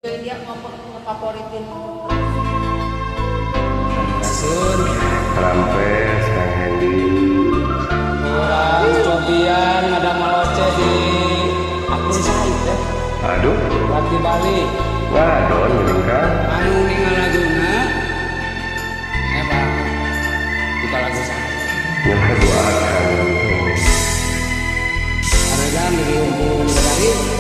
Dia mau ngefavoritin Sun, Rampes, Kang Hendy. orang cobian ada maloce di akun saya teh. Aduh, Lagi Bali, ngadon geuning Kang. anu ningal laguna, hebat. Buka lagu saya. Nyaho doakan. Aregan dari umpul dari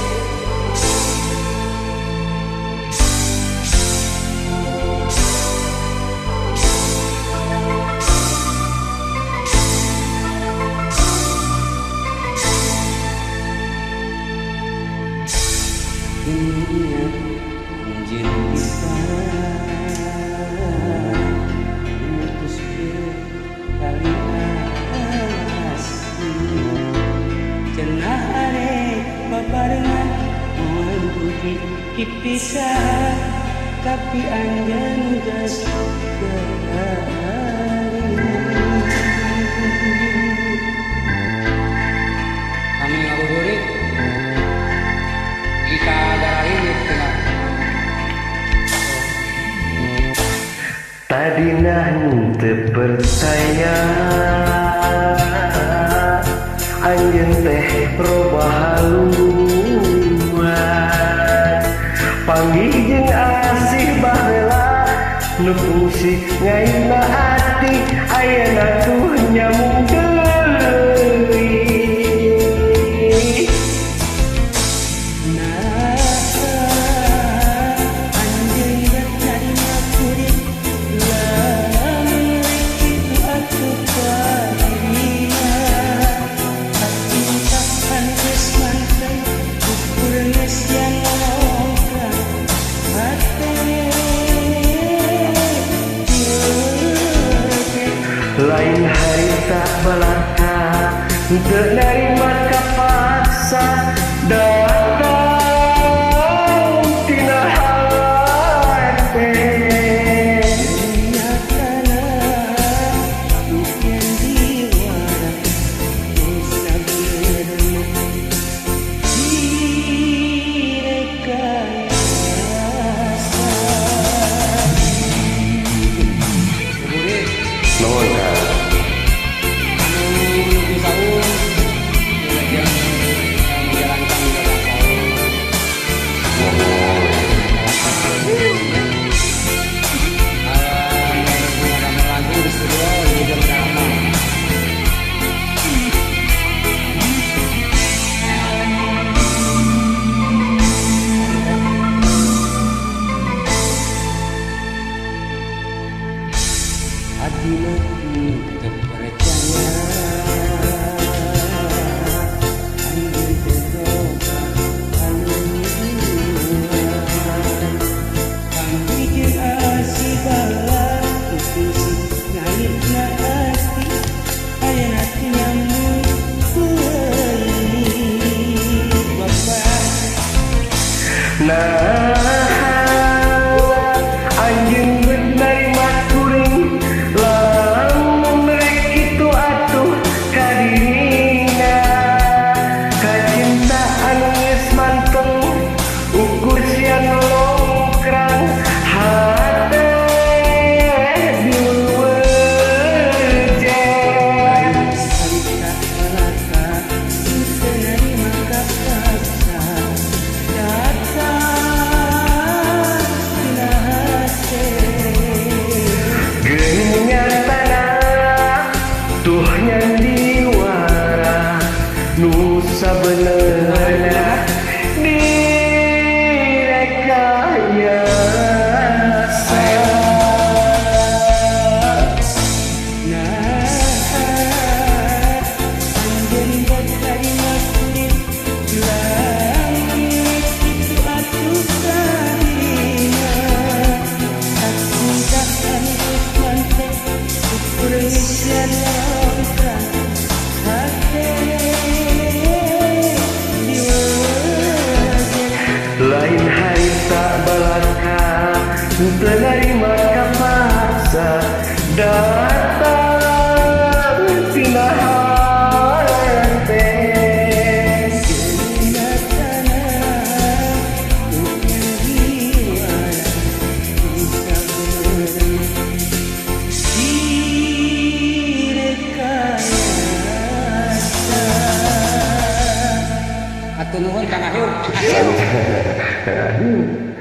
dunia anjir kita mutus kali asli cenah are babarengan moal budi dipisah tapi anjeun geus kami ngabuburit kita darari tengah Tadina henteu percaya anjeun teh robah haluan panggih jeung asih baheula nu fungsi ngaina hati ayeuna tuh nyamung deui. Lain hari tak belaka teu narima kapaksa datang tina hate nyatana mungkin diwara bisa beremu direkayasa kuburit nuhun Kang. anu bisa menjalankan ibadah saum ada lagu di studio di jam berapa adina terpercaya anjir terdoba haluan panggih jeung asih bala putus ngaitna asti ayeuna teu nyambung deui bapak Anjeun geus narima kuring lamun rek kitu atuh ka dirina kacintaan geus manteng ukur sian longkrang hate diweujeun. salika balaka teu narima kapaksa datang tina hate Geuning nyatana tuh nyandi wara nu sabenerna direkayasa. anjeun bertarima kulit langit itu atuh kadina kacintaan geus mantep ukur isian longkrang hate diweujeun Lain hari tak balaka teu narima kapaksa datang tina hate nyatana mungkin Hatur nuhun Kang Ahyum. Aduh.